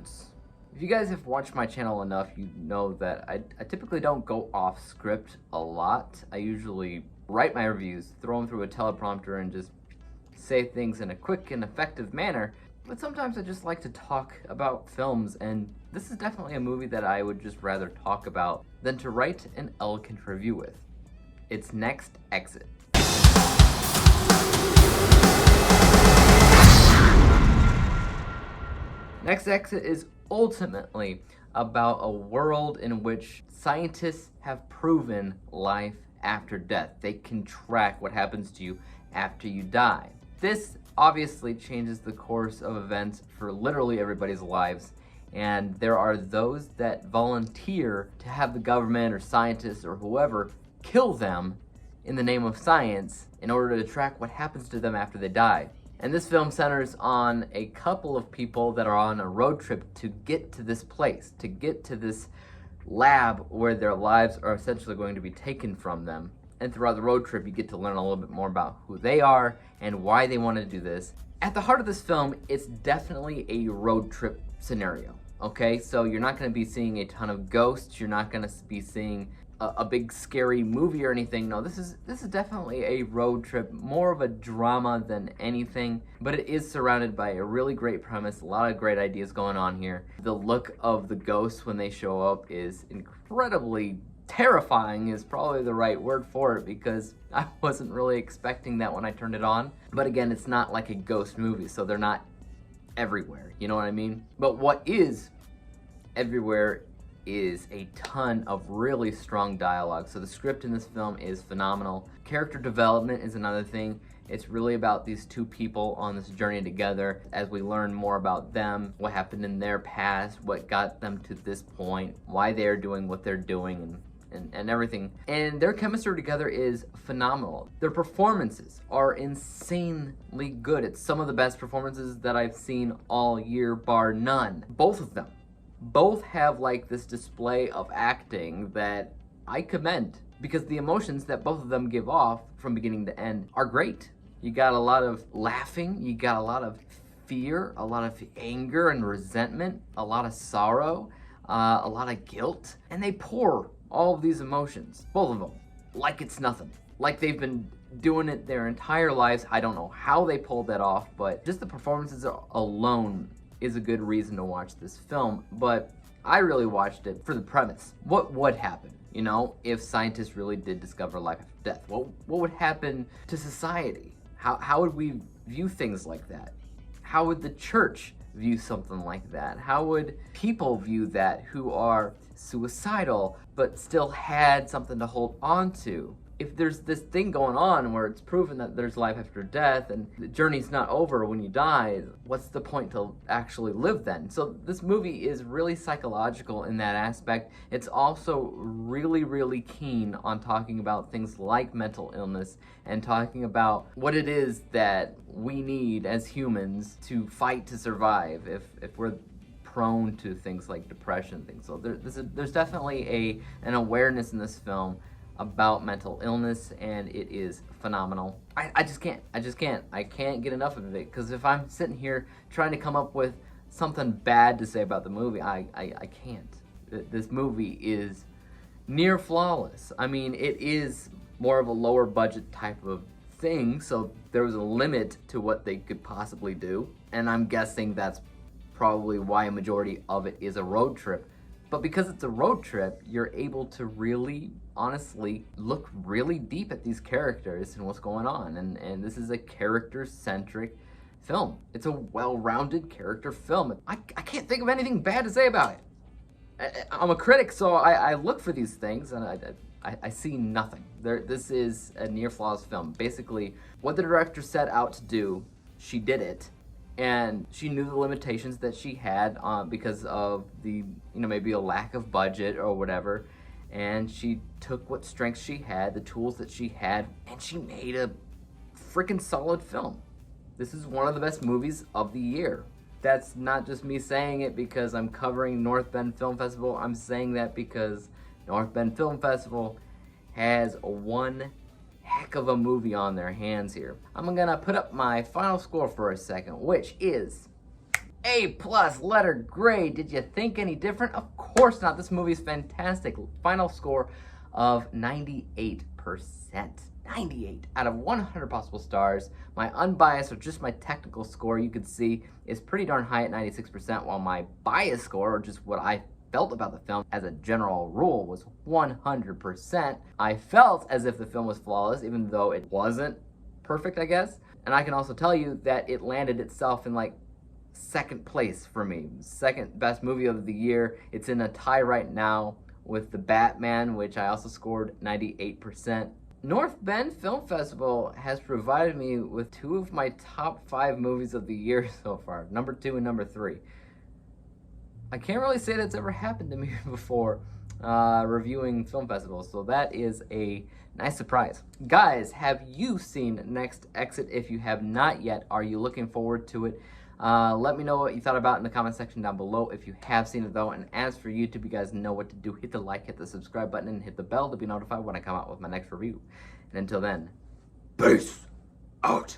words. If you guys have watched my channel enough, you know that I typically don't go off script a lot. I usually write my reviews, throw them through a teleprompter, and just say things in a quick and effective manner. But sometimes I just like to talk about films, and this is definitely a movie that I would just rather talk about than to write an eloquent review with. It's Next Exit. Next Exit is ultimately about a world in which scientists have proven life after death. They can track what happens to you after you die. This obviously changes the course of events for literally everybody's lives, and there are those that volunteer to have the government or scientists or whoever kill them in the name of science in order to track what happens to them after they die. And this film centers on a couple of people that are on a road trip to get to this place, to get to this lab where their lives are essentially going to be taken from them. And throughout the road trip, you get to learn a little bit more about who they are and why they want to do this. At the heart of this film, it's definitely a road trip scenario, okay? So you're not going to be seeing a ton of ghosts. You're not going to be seeing a big scary movie or anything. No, this is definitely a road trip, more of a drama than anything, but it is surrounded by a really great premise, a lot of great ideas going on here. The look of the ghosts when they show up is incredibly terrifying, is probably the right word for it, because I wasn't really expecting that when I turned it on. But again, it's not like a ghost movie, so they're not everywhere, you know what I mean? But what is everywhere is a ton of really strong dialogue. So the script in this film is phenomenal. Character development is another thing. It's really about these two people on this journey together as we learn more about them, what happened in their past, what got them to this point, why they're doing what they're doing, and everything. And their chemistry together is phenomenal. Their performances are insanely good. It's some of the best performances that I've seen all year, bar none. Both of them. Both have like this display of acting that I commend, because the emotions that both of them give off from beginning to end are great. You got a lot of laughing, you got a lot of fear, a lot of anger and resentment, a lot of sorrow, a lot of guilt, and they pour all of these emotions, both of them, like it's nothing. Like they've been doing it their entire lives. I don't know how they pulled that off, but just the performances alone is a good reason to watch this film. But I really watched it for the premise. What would happen, you know, if scientists really did discover life after death? What would happen to society? How would we view things like that? How would the church view something like that? How would people view that who are suicidal but still had something to hold on to? If there's this thing going on where it's proven that there's life after death and the journey's not over when you die, what's the point to actually live then? So this movie is really psychological in that aspect. It's also really, really keen on talking about things like mental illness and talking about what it is that we need as humans to fight to survive if we're prone to things like depression things. So there's definitely an awareness in this film about mental illness, and it is phenomenal. I can't get enough of it, because if I'm sitting here trying to come up with something bad to say about the movie, I can't. This movie is near flawless. I mean, it is more of a lower budget type of thing, so there was a limit to what they could possibly do, and I'm guessing that's probably why a majority of it is a road trip. But because it's a road trip, you're able to really, honestly, look really deep at these characters and what's going on. And this is a character-centric film. It's a well-rounded character film. I can't think of anything bad to say about it. I'm a critic, so I look for these things, and I see nothing. This is a near-flawless film. Basically, what the director set out to do, she did it. And she knew the limitations that she had because of the, maybe a lack of budget or whatever. And she took what strengths she had, the tools that she had, and she made a freaking solid film. This is one of the best movies of the year. That's not just me saying it because I'm covering North Bend Film Festival. I'm saying that because North Bend Film Festival has one heck of a movie on their hands here. I'm gonna put up my final score for a second, which is A+, letter grade. Did you think any different? Of course not. This movie is fantastic. Final score of 98%. 98 out of 100 possible stars. My unbiased, or just my technical score, you could see, is pretty darn high at 96%, while my bias score, or just what I felt about the film as a general rule, was 100%. I felt as if the film was flawless, even though it wasn't perfect, I guess. And I can also tell you that it landed itself in like second place for me. Second best movie of the year. It's in a tie right now with The Batman, which I also scored 98%. North Bend Film Festival has provided me with 2 of my top 5 movies of the year so far, number 2 and number 3. I can't really say that's ever happened to me before reviewing film festivals, so that is a nice surprise. Guys, have you seen Next Exit? If you have not yet, are you looking forward to it? Let me know what you thought about in the comment section down below if you have seen it though. And as for YouTube, you guys know what to do. Hit the like, hit the subscribe button, and hit the bell to be notified when I come out with my next review. And until then, peace out.